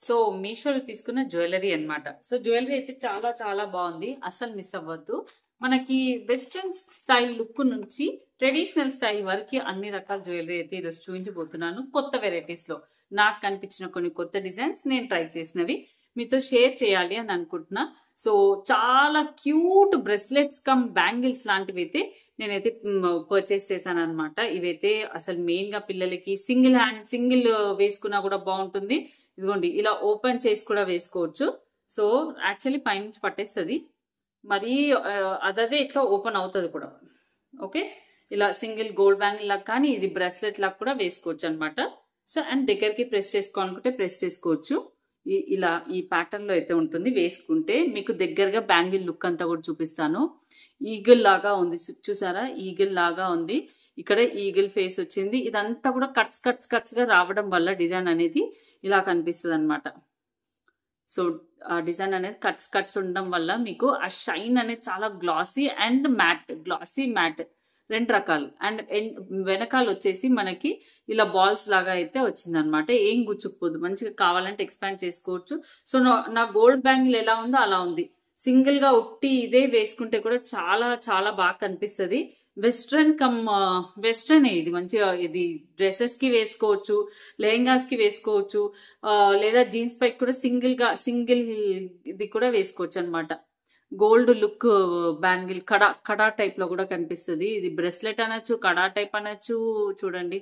So మీషోలో తీసుకున్న jewellery అన్నమాట. సో జ్యువెలరీ అయితే చాలా చాలా బాగుంది, అస్సలు మిస్ అవ్వద్దు. మనకి వెస్ట్రన్ స్టైల్ లుక్ నుంచి ట్రెడిషనల్ స్టైల్ వరకు అన్ని రకాల జ్యువెలరీ అయితే ఈరోజు చూపించబోతున్నాను. కొత్త వెరైటీస్ లో నాకు కనిపించిన కొన్ని కొత్త డిజైన్స్ నేను ట్రై చేసినవి మీతో షేర్ చేయాలి అని అనుకుంటున్నా. సో చాలా క్యూట్ బ్రెస్లెట్స్ కమ్ బ్యాంగిల్స్ లాంటివి అయితే నేనైతే పర్చేస్ చేశాను అనమాట. ఇవైతే అసలు మెయిన్ గా పిల్లలకి సింగిల్ వేసుకున్నా కూడా బాగుంటుంది. ఇదిగోండి ఇలా ఓపెన్ చేసి కూడా వేసుకోవచ్చు. సో యాక్చువల్లీ పైనుంచి పట్టేస్తుంది, మరి అదే ఇట్లా ఓపెన్ అవుతుంది కూడా. ఓకే, ఇలా సింగిల్ గోల్డ్ బ్యాంగిల్ లాగా కానీ ఇది బ్రెస్లెట్ లాగా కూడా వేసుకోవచ్చు అనమాట. సో అండ్ దగ్గరికి ప్రెస్ చేసుకోవాలనుకుంటే ప్రెస్ చేసుకోవచ్చు. ఇలా ఈ ప్యాటర్న్ లో అయితే ఉంటుంది. వేసుకుంటే మీకు దగ్గరగా బ్యాంగిల్ లుక్ అంతా కూడా చూపిస్తాను. ఈగిల్ లాగా ఉంది, చూసారా? ఈగిల్ లాగా ఉంది. ఇక్కడ ఈగిల్ ఫేస్ వచ్చింది. ఇదంతా కూడా కట్స్ గా రావడం వల్ల డిజైన్ అనేది ఇలా కనిపిస్తుంది అనమాట. సో ఆ డిజైన్ అనేది కట్స్ ఉండడం వల్ల మీకు ఆ షైన్ అనేది చాలా glossy and matte, glossy matte రెండు రకాలు. అండ్ వెనకాల వచ్చేసి మనకి ఇలా బాల్స్ లాగా అయితే వచ్చింది అనమాట. ఏం గుచ్చుకుపోదు, మంచిగా కావాలంటే ఎక్స్పాండ్ చేసుకోవచ్చు. సో నా గోల్డ్ బ్యాంగిల్ ఎలా ఉందో అలా ఉంది. సింగిల్ గా ఉట్టి ఇదే వేసుకుంటే కూడా చాలా చాలా బాగా కనిపిస్తుంది. వెస్ట్రన్ ఇది మంచిగా, ఇది డ్రెస్సెస్ కి వేసుకోవచ్చు, లెహెంగాస్ కి వేసుకోవచ్చు, లేదా జీన్స్ పైకి కూడా సింగిల్ ఇది కూడా వేసుకోవచ్చు అనమాట. గోల్డ్ లుక్ బ్యాంగిల్ కడా టైప్ లో కూడా కనిపిస్తుంది. ఇది బ్రెస్లెట్ అనొచ్చు, కడా టైప్ అనొచ్చు. చూడండి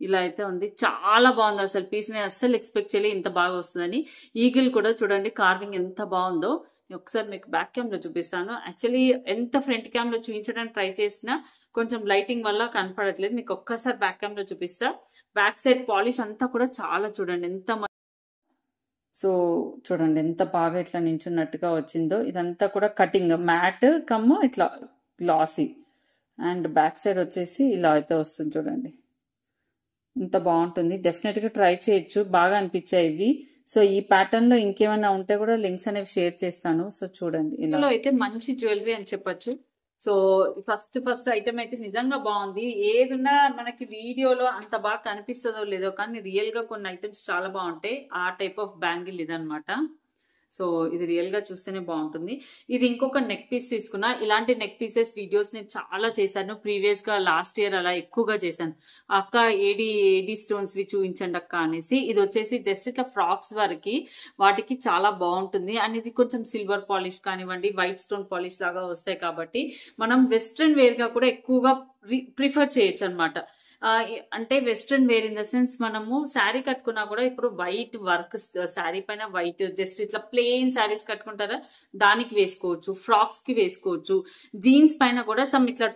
ఇలా అయితే ఉంది, చాలా బాగుంది. అసలు పీస్ నేను అస్సలు ఎక్స్పెక్ట్ చేయలేదు ఇంత బాగా వస్తుందని. ఈగిల్ కూడా చూడండి కార్వింగ్ ఎంత బాగుందో. ఒకసారి మీకు బ్యాక్ క్యామ్ లో చూపిస్తాను. యాక్చువల్లీ ఎంత ఫ్రంట్ క్యామ్ లో చూపించడానికి ట్రై చేసినా కొంచెం లైటింగ్ వల్ల కనపడట్లేదు. మీకు ఒక్కసారి బ్యాక్ క్యామ్ లో చూపిస్తా. బ్యాక్ సైడ్ పాలిష్ అంతా కూడా చాలా చూడండి ఎంత. సో చూడండి ఎంత బాగా ఇట్లా నించున్నట్టుగా వచ్చిందో. ఇదంతా కూడా కటింగ్ మ్యాట్ కమ్మ ఇట్లా గ్లాసీ. అండ్ బ్యాక్ సైడ్ వచ్చేసి ఇలా అయితే వస్తుంది చూడండి, ఎంత బాగుంటుంది. డెఫినెట్ గా ట్రై చేయొచ్చు, బాగా అనిపించాయి ఇవి. సో ఈ ప్యాటర్న్ లో ఇంకేమైనా ఉంటే కూడా లింక్స్ అనేవి షేర్ చేస్తాను. సో చూడండి ఇలా అయితే మంచి జ్యువెలరీ అని చెప్పొచ్చు. సో ఫస్ట్ ఐటమ్ అయితే నిజంగా బాగుంది. ఏదున్నా మనకి వీడియోలో అంత బాగా కనిపిస్తుందో లేదో కానీ రియల్ గా కొన్ని ఐటమ్స్ చాలా బాగుంటాయి. ఆ టైప్ ఆఫ్ బ్యాంగిల్ ఇదనమాట. సో ఇది రియల్ గా చూస్తేనే బాగుంటుంది. ఇది ఇంకొక నెక్ పీస్ తీసుకున్నా. ఇలాంటి నెక్ పీసెస్ వీడియోస్ నేను చాలా చేశాను ప్రీవియస్ గా, లాస్ట్ ఇయర్ అలా ఎక్కువగా చేశాను. అక్క ఏడి స్టోన్స్ వి చూపించండి అక్క అనేసి. ఇది వచ్చేసి జస్ట్ ఇట్లా ఫ్రాక్స్ వరకు వాటికి చాలా బాగుంటుంది. అండ్ ఇది కొంచెం సిల్వర్ పాలిష్ కానివ్వండి, వైట్ స్టోన్ పాలిష్ లాగా వస్తాయి కాబట్టి మనం వెస్ట్రన్ వేర్ గా కూడా ఎక్కువగా ప్రిఫర్ చేయొచ్చు అనమాట. అంటే western wear in the sense మనము శారీ కట్టుకున్నా కూడా ఇప్పుడు వైట్ వర్క్ శారీ పైన వైట్ జస్ట్ ఇట్లా ప్లెయిన్ శారీస్ కట్టుకుంటారా దానికి వేసుకోవచ్చు, ఫ్రాక్స్ కి వేసుకోవచ్చు. జీన్స్ పైన కూడా సమ్ ఇట్లా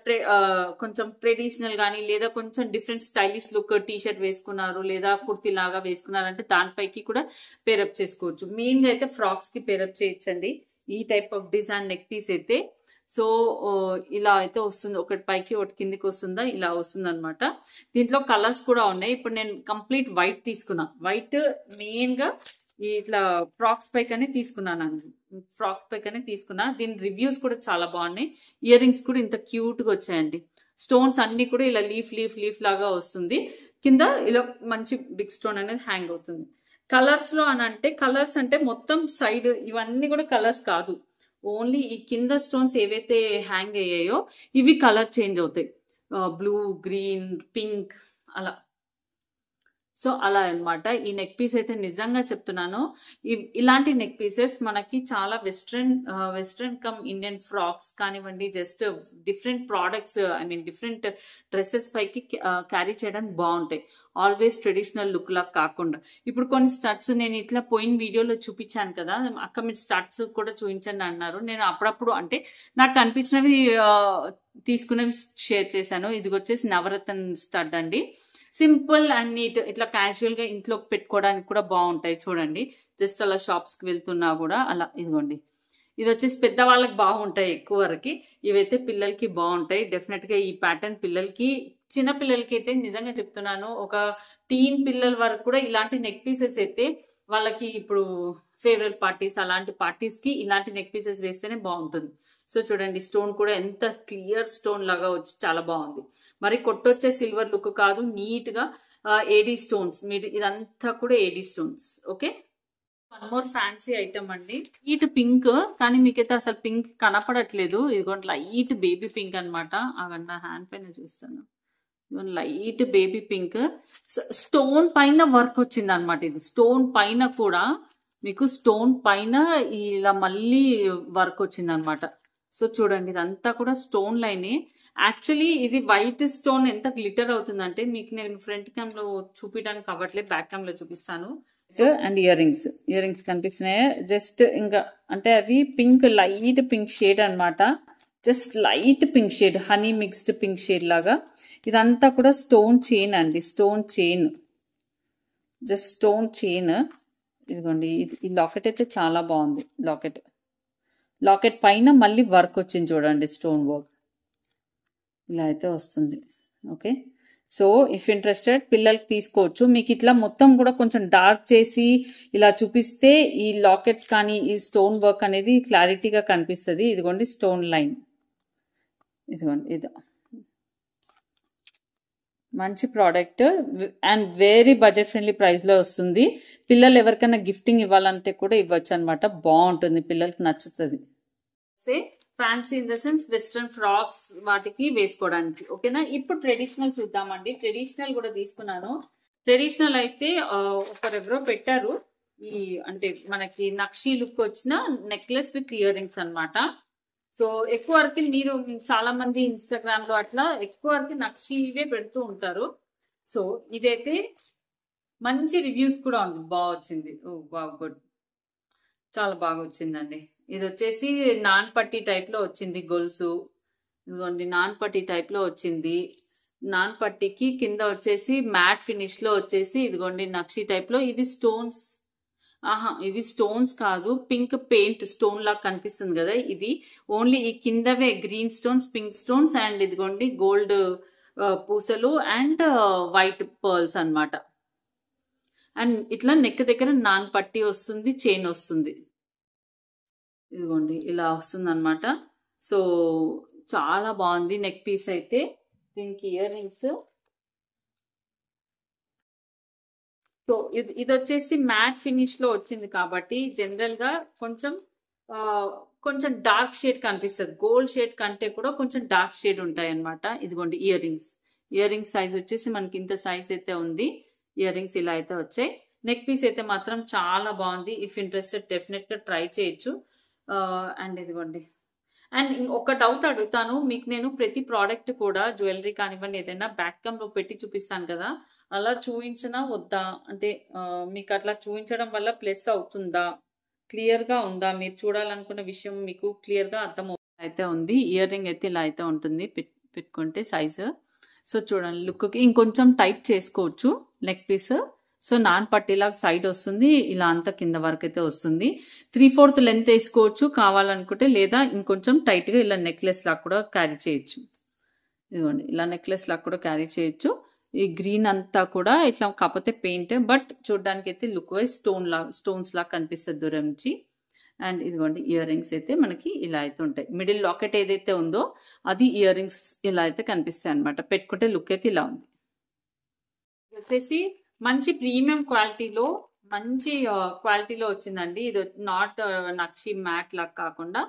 కొంచెం ట్రెడిషనల్ గానీ లేదా కొంచెం different stylish look T shirt వేసుకున్నారు లేదా కుర్తీ లాగా వేసుకున్నారంటే దానిపైకి కూడా పేరప్ చేసుకోవచ్చు. మెయిన్ గా అయితే ఫ్రాక్స్ కి పేరప్ చేయొచ్చండి ఈ type of design neck piece అయితే. సో ఇలా అయితే వస్తుంది, ఒకటి పైకి ఒకటి కిందికి వస్తుందా ఇలా వస్తుంది అనమాట. దీంట్లో కలర్స్ కూడా ఉన్నాయి. ఇప్పుడు నేను కంప్లీట్ వైట్ తీసుకున్నా. వైట్ మెయిన్ గా ఇట్లా ఫ్రాక్స్ పైకనే తీసుకున్నా. దీని రివ్యూస్ కూడా చాలా బాగున్నాయి. ఇయర్ రింగ్స్ కూడా ఇంత క్యూట్ గా వచ్చాయండి. స్టోన్స్ అన్ని కూడా ఇలా లీఫ్ లాగా వస్తుంది. కింద ఇలా మంచి బిగ్ స్టోన్ అనేది హ్యాంగ్ అవుతుంది. కలర్స్ లో అని అంటే కలర్స్ అంటే మొత్తం సైడ్ ఇవన్నీ కూడా కలర్స్ కాదు, ఓన్లీ ఈ కింద స్టోన్స్ ఏవైతే హ్యాంగ్ అయ్యాయో ఇవి కలర్ చేంజ్ అవుతాయి. బ్లూ, గ్రీన్, పింక్ అలా. సో అలా అనమాట. ఈ నెక్ పీస్ అయితే నిజంగా చెప్తున్నాను, ఇలాంటి నెక్ పీసెస్ మనకి చాలా వెస్ట్రన్ కమ్ ఇండియన్ ఫ్రాక్స్ కానివ్వండి, just different products different dresses పైకి క్యారీ చేయడానికి బాగుంటాయి. ఆల్వేస్ ట్రెడిషనల్ లుక్ లాగా కాకుండా. ఇప్పుడు కొన్ని స్టడ్స్ నేను ఇట్లా పోయిన వీడియోలో చూపించాను కదా అక్క, మీరు స్టడ్స్ కూడా చూపించండి అన్నారు. నేను అప్పుడప్పుడు అంటే నాకు కనిపించినవి తీసుకునేవి షేర్ చేశాను. ఇది వచ్చేసి నవరత్న స్టడ్ అండి. సింపుల్ అండ్ నీట్, ఇట్లా క్యాజువల్ గా ఇంట్లో పెట్టుకోవడానికి కూడా బాగుంటాయి. చూడండి జస్ట్ అలా షాప్స్ కి వెళ్తున్నా కూడా అలా. ఇదిగోండి ఇది వచ్చేసి పెద్దవాళ్ళకి బాగుంటాయి ఎక్కువ వరకు, ఇవైతే పిల్లలకి బాగుంటాయి. డెఫినెట్ గా ఈ ప్యాటర్న్ పిల్లలకి, చిన్న పిల్లలకి అయితే నిజంగా చెప్తున్నాను, ఒక టీన్ పిల్లల వరకు కూడా ఇలాంటి నెక్ పీసెస్ అయితే వాళ్ళకి ఇప్పుడు ఫేవరెట్ పార్టీస్ అలాంటి పార్టీస్ కి ఇలాంటి నెక్ పీసెస్ వేస్తేనే బాగుంటుంది. సో చూడండి స్టోన్ కూడా ఎంత క్లియర్ స్టోన్ లాగా వచ్చి చాలా బాగుంది. మరి కొట్టొచ్చే సిల్వర్ లుక్ కాదు, నీట్ గా ఏడీ స్టోన్స్, మీరు ఇదంతా కూడా AD stones. Okay, one more fancy item అండి. లైట్ పింక్, కానీ మీకైతే అసలు పింక్ కనపడట్లేదు. ఇదిగోండి లైట్ బేబీ పింక్ అనమాట. అక్కడ నా హ్యాండ్ పైన చూస్తాను. ఇదిగోండి లైట్ బేబీ పింక్, స్టోన్ పైన వర్క్ వచ్చింది అనమాట. ఇది స్టోన్ పైన కూడా మీకు స్టోన్ పైన ఇలా మళ్ళీ వర్క్ వచ్చింది అనమాట. సో చూడండి ఇదంతా కూడా స్టోన్ లైనే. యాక్చువల్లీ ఇది వైట్ స్టోన్ ఎంత గ్లిటర్ అవుతుందంటే మీకు నేను ఫ్రంట్ క్యామ్ లో చూపించడానికి అవ్వట్లేదు, బ్యాక్ క్యామ్ లో చూపిస్తాను. అండ్ ఇయర్ రింగ్స్ కనిపిస్తున్నాయి. జస్ట్ ఇంకా అంటే అవి పింక్, లైట్ పింక్ షేడ్ అనమాట. Just light pink shade, honey mixed pink shade లాగా. ఇదంతా కూడా స్టోన్ చైన్ అండి, stone chain, just stone chain. ఇదిగోండి ఈ లాకెట్ అయితే చాలా బాగుంది. లాకెట్ పైన మళ్ళీ వర్క్ వచ్చింది చూడండి, స్టోన్ వర్క్ ఇలా అయితే వస్తుంది. ఓకే, సో ఇఫ్ ఇంట్రెస్టెడ్ పిల్లలకి తీసుకోవచ్చు. మీకు ఇట్లా మొత్తం కూడా కొంచెం డార్క్ చేసి ఇలా చూపిస్తే ఈ లాకెట్స్ కానీ ఈ స్టోన్ వర్క్ అనేది క్లారిటీగా కనిపిస్తుంది. ఇదిగోండి స్టోన్ లైన్, ఇదిగోండి ఇది మంచి product and very budget friendly price లో వస్తుంది. పిల్లలు ఎవరికైనా గిఫ్టింగ్ ఇవ్వాలంటే కూడా ఇవ్వచ్చు అనమాట. బాగుంటుంది, పిల్లలకి నచ్చుతుంది. Fancy in the sense western frocks వాటికి వేసుకోవడానికి. ఓకేనా, ఇప్పుడు ట్రెడిషనల్ చూద్దామండి. ట్రెడిషనల్ కూడా తీసుకున్నాను. ట్రెడిషనల్ అయితే ఒకరెవరో పెట్టారు, ఈ అంటే మనకి నక్షీ లుక్ వచ్చిన నెక్లెస్ విత్ ఇయర్ రింగ్స్ అనమాట. సో ఎక్కువ వరకు మీరు చాలా మంది ఇన్స్టాగ్రామ్ లో అట్లా ఎక్కువ వరకు నక్షీవే పెడుతూ ఉంటారు. సో ఇదైతే మంచి రివ్యూస్ కూడా ఉంది, బాగా వచ్చింది. ఓ బాగా గుడ్, చాలా బాగా వచ్చిందండి. ఇది వచ్చేసి నాన్ పట్టీ టైప్ లో వచ్చింది గొలుసు. ఇదిగోండి నాన్ పట్టీ టైప్ లో వచ్చింది. నాన్ పట్టీకి కింద వచ్చేసి మ్యాట్ ఫినిష్ లో వచ్చేసి ఇదిగోండి నక్షీ టైప్ లో. ఇది స్టోన్స్, ఇది స్టోన్స్ కాదు, పింక్ పెయింట్ స్టోన్ లాగా కనిపిస్తుంది కదా. ఇది ఓన్లీ ఈ కిందవే green stones, pink stones and ఇదిగోండి గోల్డ్ పూసలు అండ్ వైట్ పర్ల్స్ అన్నమాట. అండ్ ఇట్లా నెక్ దగ్గర నాన్ పట్టీ వస్తుంది, చైన్ వస్తుంది. ఇదిగోండి ఇలా వస్తుంది అనమాట. సో చాలా బాగుంది నెక్ పీస్ అయితే. దీనికి ఇయర్ రింగ్స్. సో ఇది వచ్చేసి మ్యాట్ ఫినిష్ లో వచ్చింది కాబట్టి జనరల్ గా కొంచెం డార్క్ షేడ్ కనిపిస్తుంది. గోల్డ్ షేడ్ కంటే కూడా కొంచెం డార్క్ షేడ్ ఉంటాయి అనమాట. ఇదిగోండి ఇయర్ రింగ్స్ సైజ్ వచ్చేసి మనకి ఇంత సైజ్ అయితే ఉంది. ఇయర్ రింగ్స్ ఇలా అయితే వచ్చాయి. నెక్ పీస్ అయితే మాత్రం చాలా బాగుంది. ఇఫ్ ఇంట్రెస్టెడ్ డెఫినెట్ గా ట్రై చేయొచ్చు. అండ్ ఇదిగోండి. అండ్ ఒక డౌట్ అడుగుతాను మీకు, నేను ప్రతి ప్రోడక్ట్ కూడా జ్యువెలరీ కానివ్వండి ఏదైనా బ్యాక్ క్యామ్ లో పెట్టి చూపిస్తాను కదా, అలా చూపించినా వద్దా అంటే మీకు అట్లా చూపించడం వల్ల ప్లస్ అవుతుందా, క్లియర్ గా ఉందా, మీరు చూడాలనుకున్న విషయం మీకు క్లియర్ గా అర్థం అయితే ఉంది. ఇయర్ రింగ్ అయితే ఇలా అయితే ఉంటుంది పెట్టుకుంటే సైజు. సో చూడండి లుక్కి ఇంకొంచెం టైట్ చేసుకోవచ్చు నెక్ పీస్. సో నాన్ పట్టీలాగా సైడ్ వస్తుంది, ఇలా అంతా కింద వరకు అయితే వస్తుంది. 3/4 లెంత్ వేసుకోవచ్చు కావాలనుకుంటే, లేదా ఇంకొంచెం టైట్ గా ఇలా నెక్లెస్ లాగా కూడా క్యారీ చేయొచ్చు. ఇదిగోండి ఇలా నెక్లెస్ లాగా కూడా క్యారీ చేయొచ్చు. ఈ గ్రీన్ అంతా కూడా ఇట్లా కాకపోతే పెయింట్, బట్ చూడడానికి అయితే లుక్ వైజ్ స్టోన్స్ లాగా కనిపిస్తుంది దూరం నుంచి. అండ్ ఇదిగోండి ఇయర్ రింగ్స్ అయితే మనకి ఇలా అయితే ఉంటాయి. మిడిల్ లాకెట్ ఏదైతే ఉందో అది ఇయర్ రింగ్స్ ఇలా అయితే కనిపిస్తాయి అనమాట. పెట్టుకుంటే లుక్ అయితే ఇలా ఉంది. వచ్చేసి మంచి ప్రీమియం క్వాలిటీలో వచ్చిందండి. ఇది నాట్ నక్షి మ్యాట్ లాగా కాకుండా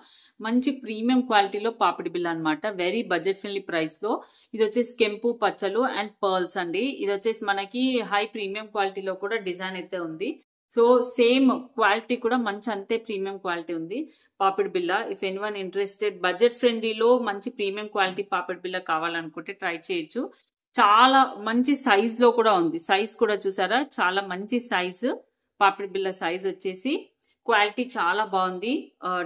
మంచి ప్రీమియం క్వాలిటీలో పాపిడి బిల్ అనమాట. వెరీ బడ్జెట్ ఫ్రెండ్లీ ప్రైస్ లో. ఇది వచ్చేసి కెంపు పచ్చలు అండ్ పర్ల్స్ అండి. ఇది వచ్చేసి మనకి హై ప్రీమియం క్వాలిటీలో కూడా డిజైన్ అయితే ఉంది. సో సేమ్ క్వాలిటీ కూడా మంచి అంతే ప్రీమియం క్వాలిటీ ఉంది పాపిడి బిల్ల. ఇఫ్ ఎనీవన్ ఇంట్రెస్టెడ్ బడ్జెట్ ఫ్రెండ్లీలో మంచి ప్రీమియం క్వాలిటీ పాపిడి బిల్ల కావాలనుకుంటే ట్రై చేయొచ్చు. చాలా మంచి సైజ్ లో కూడా ఉంది. సైజ్ కూడా చూసారా, చాలా మంచి సైజు. పాపిడి బిల్ల సైజ్ వచ్చేసి క్వాలిటీ చాలా బాగుంది.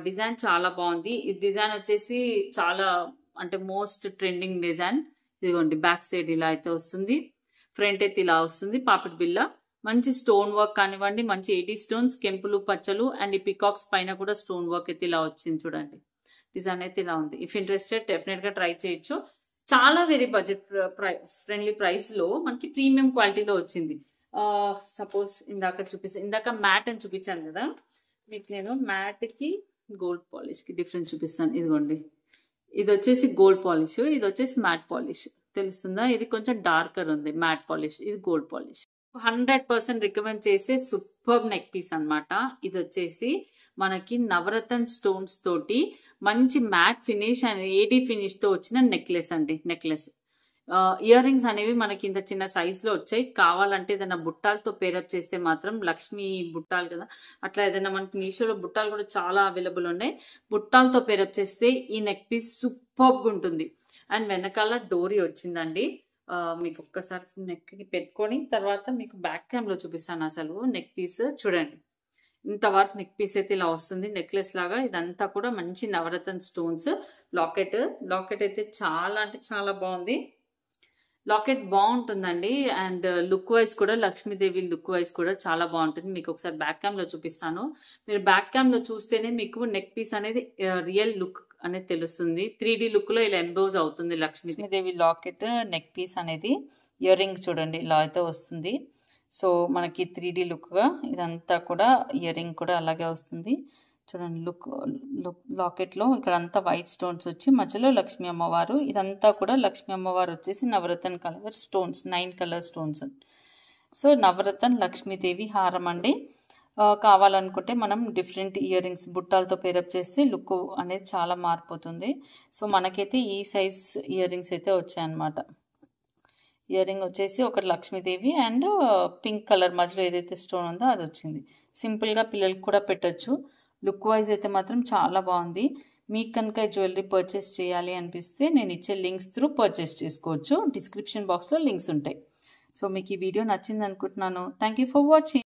డిజైన్ చాలా బాగుంది. ఈ డిజైన్ వచ్చేసి చాలా అంటే మోస్ట్ ట్రెండింగ్ డిజైన్. ఇదిగోండి బ్యాక్ సైడ్ ఇలా అయితే వస్తుంది, ఫ్రంట్ అయితే ఇలా వస్తుంది పాపిడి బిల్ల. మంచి స్టోన్ వర్క్ కానివ్వండి, మంచి 80 స్టోన్స్, కెంపులు పచ్చలు అండ్ ఈ పికాక్స్ పైన కూడా స్టోన్ వర్క్ అయితే ఇలా వచ్చింది చూడండి. డిజైన్ అయితే ఇలా ఉంది. ఇఫ్ ఇంట్రెస్టెడ్ డెఫినెట్ గా ట్రై చేయొచ్చు. చాలా వెరీ బడ్జెట్ ఫ్రెండ్లీ ప్రైస్ లో మనకి ప్రీమియం క్వాలిటీలో వచ్చింది. సపోజ్ ఇందాక మ్యాట్ అని చూపించాను కదా, మీకు నేను మ్యాట్ కి గోల్డ్ పాలిష్ కి డిఫరెన్స్ చూపిస్తాను. ఇదిగోండి ఇది వచ్చేసి గోల్డ్ పాలిష్, ఇది వచ్చేసి మ్యాట్ పాలిష్. తెలుస్తుందా? ఇది కొంచెం డార్కర్ ఉంది మ్యాట్ పాలిష్, ఇది గోల్డ్ పాలిష్. 100% రికమెండ్ చేసే సూపర్ నెక్ పీస్ అన్నమాట. ఇది వచ్చేసి మనకి నవరత్న స్టోన్స్ తోటి మంచి matte finish and AD finish తో వచ్చిన నెక్లెస్ అండి. నెక్లెస్ ఇయర్ రింగ్స్ అనేవి మనకి ఇంత చిన్న సైజ్ లో వచ్చాయి. కావాలంటే ఏదైనా బుట్టాలతో పేరప్ చేస్తే మాత్రం లక్ష్మీ బుట్టాలు కదా, అట్లా ఏదైనా మనకి మీషోలో బుట్టాలు కూడా చాలా అవైలబుల్ ఉన్నాయి. బుట్టాలతో పేరప్ చేస్తే ఈ నెక్ పీస్ సూపర్ గా ఉంటుంది. అండ్ వెనకాల డోరీ వచ్చిందండి. మీకు ఒక్కసారి నెక్ కి పెట్టుకొని తర్వాత మీకు బ్యాక్ క్యామ్ లో చూపిస్తాను. అసలు నెక్ పీస్ చూడండి, ఇంతవరకు నెక్ పీస్ అయితే ఇలా వస్తుంది నెక్లెస్ లాగా. ఇదంతా కూడా మంచి నవరత్న స్టోన్స్. లాకెట్ అయితే చాలా అంటే చాలా బాగుంది. లాకెట్ బాగుంటుందండి. అండ్ లుక్ వైజ్ కూడా లక్ష్మీదేవి లుక్ వైజ్ కూడా చాలా బాగుంటుంది. మీకు ఒకసారి బ్యాక్ క్యామ్ లో చూపిస్తాను. మీరు బ్యాక్ క్యామ్ లో చూస్తేనే మీకు నెక్ పీస్ అనేది రియల్ లుక్ అనేది తెలుస్తుంది. 3D లుక్ లో ఇలా ఎంబోజ్ అవుతుంది లక్ష్మీదేవి లాకెట్ నెక్ పీస్ అనేది. ఇయర్ రింగ్ చూడండి ఇలా అయితే వస్తుంది. సో మనకి 3D లుక్ గా ఇదంతా కూడా ఇయర్ రింగ్ కూడా అలాగే వస్తుంది. చూడండి లుక్ లాకెట్ లో ఇక్కడ అంతా వైట్ స్టోన్స్ వచ్చి మధ్యలో లక్ష్మీ అమ్మవారు. ఇదంతా కూడా లక్ష్మీ అమ్మవారు వచ్చేసి navaratna colour stones, 9 colour stones. So navaratna Lakshmidevi హారం అండి. కావాలనుకుంటే మనం డిఫరెంట్ ఇయర్ రింగ్స్ బుట్టాలతో పేరప్ చేస్తే లుక్ అనేది చాలా మారిపోతుంది. సో మనకైతే ఈ సైజ్ ఇయర్ రింగ్స్ అయితే వచ్చాయన్నమాట. ఇయర్ రింగ్ వచ్చేసి ఒక లక్ష్మీదేవి అండ్ పింక్ కలర్ మధ్యలో ఏదైతే స్టోన్ ఉందో అది వచ్చింది. సింపుల్గా పిల్లలకి కూడా పెట్టచ్చు. లుక్ వైజ్ అయితే మాత్రం చాలా బాగుంది. మీకు కనుక జ్యువెలరీ పర్చేస్ చేయాలి అనిపిస్తే నేను ఇచ్చే లింక్స్ త్రూ పర్చేస్ చేసుకోవచ్చు. డిస్క్రిప్షన్ బాక్స్లో లింక్స్ ఉంటాయి. సో మీకు ఈ వీడియో నచ్చింది అనుకుంటున్నాను. Thank you for watching.